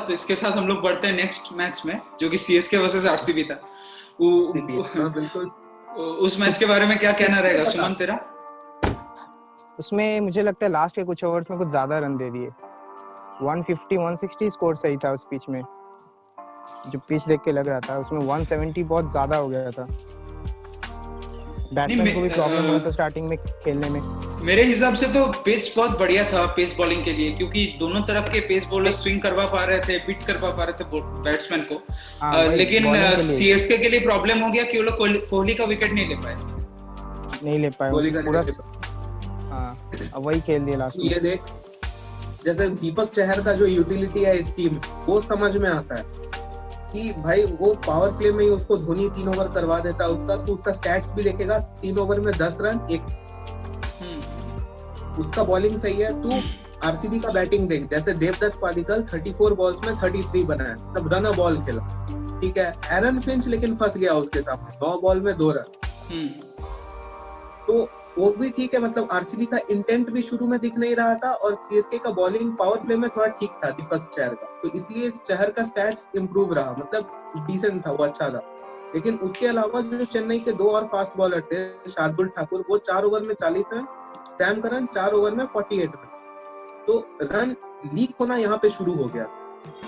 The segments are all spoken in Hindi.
तो इसके साथ हम लोग बढ़ते हैं नेक्स्ट मैच में, जो कि सीएसके वर्सेस आरसीबी था। हाँ बिल्कुल। उस तो मैच के बारे में क्या कहना किसको रहेगा पता। सुमन तेरा? उसमें मुझे लगता है लास्ट के कुछ ओवर्स में कुछ ज्यादा रन दे दिए। 150 160 स्कोर सही था उस पिच में। जो पिच देख के लग रहा था उसमें 170 बहुत ज्यादा हो गया था। नहीं बैट्समैन को भी प्रॉब्लम हो रहा था स्टार्टिंग में खेलने में। मेरे हिसाब से तो पिच बहुत बढ़िया था पेस बॉलिंग के लिए, क्योंकि दोनों तरफ के पेस बॉलर स्विंग करवा पा रहे थे, बीट कर पा रहे थे बैट्समैन को। हाँ वही लेकिन बॉलिंग के लिए सीएसके के लिए प्रॉब्लम हो गया कि वो लोग कोहली का विकेट नहीं ले पाए। नहीं ले पाए कोहली का पूरा। नहीं ले पाए। हाँ अब वही खेल दिया लास्ट में। ये देख, जैसे दीपक चहर का जो यूटिलिटी है इस टीम, वो समझ में आता है कि भाई वो पावर प्ले में ही उसको धोनी 3 ओवर करवा देता है उसका, तो उसका स्टैट्स भी देखेगा, 3 ओवर में 10 रन एक। उसका बॉलिंग सही है। तू आरसीबी का बैटिंग देख, जैसे देवदत्त पादिक्कल 34 बॉल्स में 33 बनाया, तब रन बॉल खेला, ठीक है। एरन फिंच लेकिन फंस गया उसके सामने, 9 बॉल में 2 रन। तो वो भी ठीक है, मतलब आरसीबी का इंटेंट भी शुरू में दिख नहीं रहा था, और सीएसके का बॉलिंग पावर प्ले में थोड़ा ठीक था दीपक चहर का, तो इसलिए चहर का स्टैट्स इंप्रूव रहा, मतलब डिसेंट था, वो अच्छा था। लेकिन उसके अलावा जो चेन्नई के 2 और फास्ट बॉलर थे, शार्दुल ठाकुर, वो 4 ओवर में 40 रन, सैम करन 4 ओवर में 48 रन। तो रन लीक होना यहाँ पे शुरू हो गया,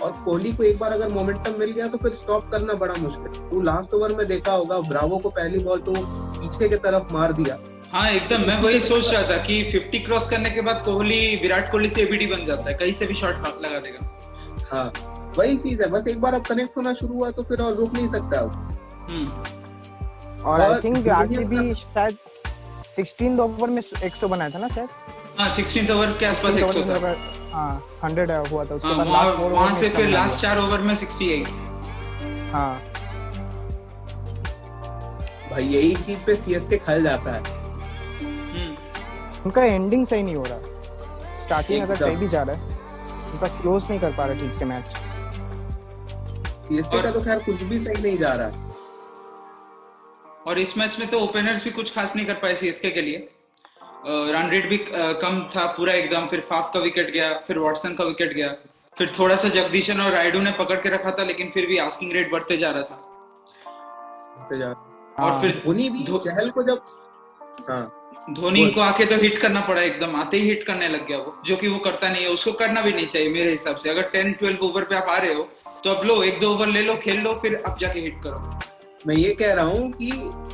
और कोहली को एक बार अगर मोमेंटम मिल गया तो फिर स्टॉप करना बड़ा मुश्किल। तो लास्ट ओवर में देखा होगा, ब्रावो को पहली बॉल तो पीछे की तरफ मार दिया। हाँ एकदम, मैं वही सोच रहा था कि 50 क्रॉस करने के बाद कोहली विराट कोहली से एबीडी बन जाता है, कहीं से भी शॉट लगा देगा। हाँ वही चीज है, बस एक बार अब कनेक्ट होना शुरू हुआ तो फिर और रुक नहीं सकता। और आई थिंक आरसीबी शायद 16 ओवर में 100 बनाया था ना शायद। हाँ 16 ओवर के आसपास 100 था। हाँ 100 हुआ था उसके बाद वहां से फिर लास्ट 4 ओवर में 68। हाँ भाई यही चीज पे सीएसके खल जाता है। उनका एंडिंग सही नहीं हो रहा, स्टार्टिंग अगर सही भी जा रहा है, उनका क्लोज नहीं कर पा रहा ठीक से मैच। सीएसके का तो खैर कुछ भी सही नहीं जा रहा। और इस मैच में तो ओपनर्स भी कुछ खास नहीं कर पाए सीएसके के लिए। रन रेट भी कम था पूरा एकदम, फिर फाफ का विकेट गया, फिर वॉटसन का विकेट गया, फिर थोड़ा सा जगदीशन और रायडू ने पकड़ के रखा था, लेकिन फिर भी आस्किंग रेट बढ़ते जा रहा था। और फिर धोनी भी चहल को जब धोनी को आके तो हिट करना पड़ा, एकदम आते ही हिट करने लग गया वो, जो कि वो करता नहीं है, उसको करना भी नहीं चाहिए मेरे हिसाब से। अगर 10-12 ओवर पे आप आ रहे हो तो अब लो 1-2 ओवर ले लो, खेल लो, फिर अब जाके हिट करो। मैं ये कह रहा हूँ कि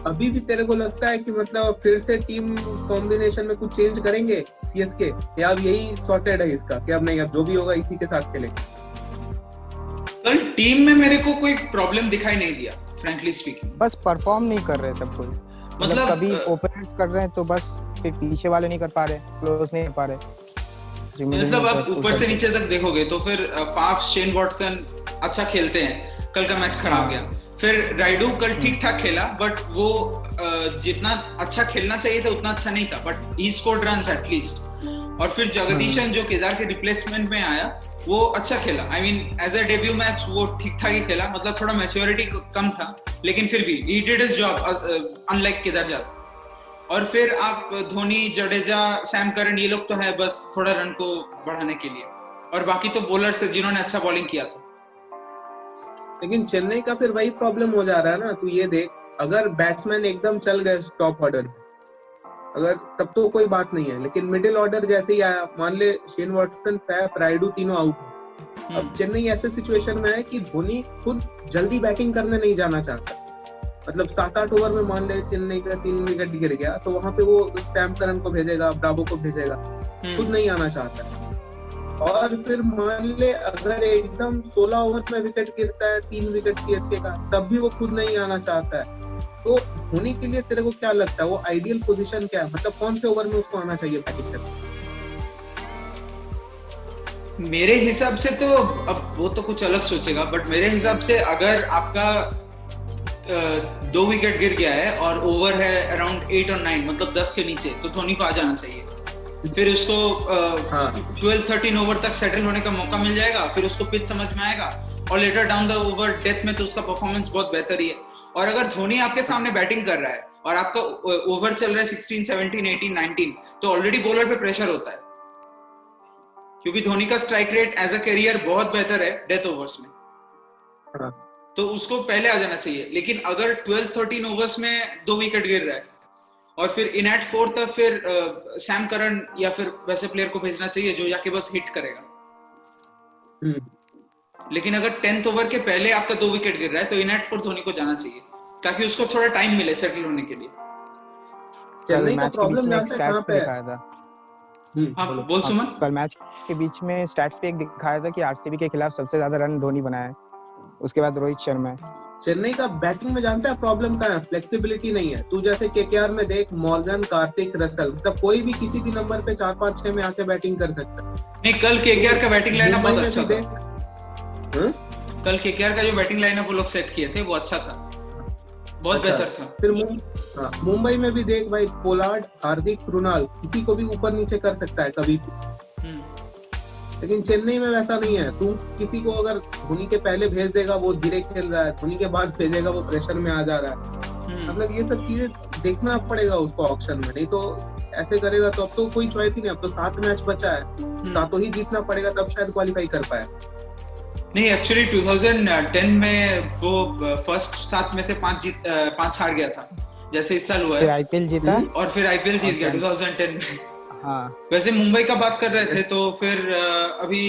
अभी भी तेरे को लगता है कि मतलब फिर से टीम कॉम्बिनेशन में कुछ चेंज करेंगे सीएसके, या अब यही सॉर्टेड है इसका कि अब नहीं, अब जो भी होगा इसी के साथ खेलेंगे? कल टीम में मेरे को कोई प्रॉब्लम दिखाई नहीं दिया फ्रैंकली स्पीकिंग। बस परफॉर्म नहीं कर रहे सब कोई, मतलब कभी ओपनर्स कर रहे हैं तो बस फिर पीछे वाले नहीं कर पा रहे, क्लोज नहीं कर पा रहे। मतलब आप ऊपर से नीचे तक देखोगे तो फिर फाफ, शेन वॉटसन अच्छा खेलते हैं, कल का मैच खराब गया। फिर राइडू कल ठीक ठाक खेला, बट वो जितना अच्छा खेलना चाहिए था उतना अच्छा नहीं था, but he scored runs at least. और फिर जगदीशन जो केदार के रिप्लेसमेंट में आया, वो अच्छा खेला। I mean as a debut match वो ठीक ठाक ही खेला, मतलब थोड़ा मैच्योरिटी कम था, लेकिन फिर भी he did his job unlike Kedar Jadhav. और फिर आप धोनी, जडेजा, सैम करन, ये लोग तो है बस थोड़ा रन को बढ़ाने के लिए, और बाकी तो बॉलर्स है जिन्होंने अच्छा बॉलिंग किया था। लेकिन चेन्नई का फिर वही प्रॉब्लम हो जा रहा है ना, तू ये देख, अगर बैट्समैन एकदम चल गए टॉप ऑर्डर, अगर तब तो कोई बात नहीं है, लेकिन मिडिल ऑर्डर जैसे ही आया, मान ले शेन वॉटसन, फैफ, राइडू तीनों आउट। अब चेन्नई ऐसे सिचुएशन में है कि धोनी खुद जल्दी बैटिंग करने नहीं जाना चाहता, मतलब 7-8 ओवर में मान ले चेन्नई का 3 विकेट गिर गया, तो वहां पे वो सैम करन को भेजेगा, ब्रावो को भेजेगा, खुद नहीं आना चाहता है। और फिर मान ले अगर एकदम 16 ओवर में विकेट गिरता है, 3 विकेट सीएसके का, तब भी वो खुद नहीं आना चाहता है। तो धोनी के लिए तेरे को क्या लगता है वो आइडियल पोजीशन क्या है, मतलब कौन से ओवर में उसको आना चाहिए बैटिंग करने? मेरे हिसाब से तो अब वो तो कुछ अलग सोचेगा, बट मेरे हिसाब से अगर आपका 2 विकेट गिर गया है और ओवर है अराउंड 8 और 9, मतलब 10 के नीचे, तो धोनी को आ जाना चाहिए। फिर उसको 12-13 ओवर तक सेटल होने का मौका मिल जाएगा, फिर उसको पिच समझ में आएगा, और later down the over death में तो उसका परफॉर्मेंस बहुत बेहतर ही है। और अगर धोनी आपके सामने बैटिंग कर रहा है और आपका ओवर चल रहा है 16, 17, 18, 19, तो ऑलरेडी बॉलर पे प्रेशर होता है। क्योंकि धोनी का strike rate as a career बहुत बेहतर है डेथ ओवर्स में, हाँ, तो उसको पहले आ जाना चाहिए। लेकिन अगर 12-13 ओवर्स में 2 विकेट गिर रहा है और फिर इन एट 4 तक फिर सैम करन या फिर वैसे प्लेयर को भेजना चाहिए जो जाके बस हिट करेगा। लेकिन अगर 10th ओवर के पहले आपका 2 विकेट गिर रहा है तो इन एट 4 धोनी को जाना चाहिए ताकि उसको थोड़ा टाइम मिले सेटल होने के लिए। चेन्नई का मैच के बीच प्रॉब्लम में एक जानते हैं कहाँ स्टैट्स पे पे है? दिखाया था। हाँ बोल सुमन। कल मैच के बीच में स्टैट्स पे एक दिखाया था कि आरसीबी के खिलाफ सबसे ज्यादा रन धोनी बनाया है, उसके बाद रोहित शर्मा है। चेन्नई का बैटिंग में जानता है प्रॉब्लम क्या है? फ्लेक्सिबिलिटी नहीं है। तू जैसे केकेआर में देख, मॉर्गन, कार्तिक, रसल, मतलब कोई भी किसी भी नंबर पे 4-5-6 में आके बैटिंग कर सकता है। नहीं, कल केकेआर का बैटिंग लाइनअप मुंबई बहुत में अच्छा भी था। देख, कल केकेआर का जो बैटिंग लाइनअप वो लोग सेट किए थे वो अच्छा था, बहुत अच्छा। बेहतर था। फिर मुंबई में भी देख भाई, पोलार्ड, हार्दिक, कृणाल, किसी को भी ऊपर नीचे कर सकता है कभी भी। लेकिन चेन्नई में वैसा नहीं है। तू किसी को अगर धोनी के पहले भेज देगा वो धीरे खेल रहा है, धोनी के बाद भेजेगा वो प्रेशर में आ जा रहा है। मतलब ये सब चीजें देखना पड़ेगा उसको ऑक्शन में, नहीं तो ऐसे करेगा तो अब तो कोई चॉइस ही नहीं। अब तो 7 मैच बचा है, 7 ही जीतना पड़ेगा तब शायद क्वालिफाई कर पाए। नहीं, एक्चुअली 2010 में वो फर्स्ट 7 में से 5 हार गया था जैसे इस साल हुआ फिर है, आईपीएल जीता और फिर आईपीएल जीत गया 2010 में। हाँ। वैसे मुंबई का बात कर रहे थे तो फिर अभी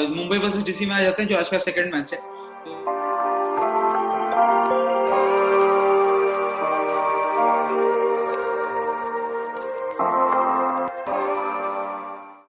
मुंबई वर्सेस डीसी में आ जाते हैं जो आज का सेकंड मैच है। तो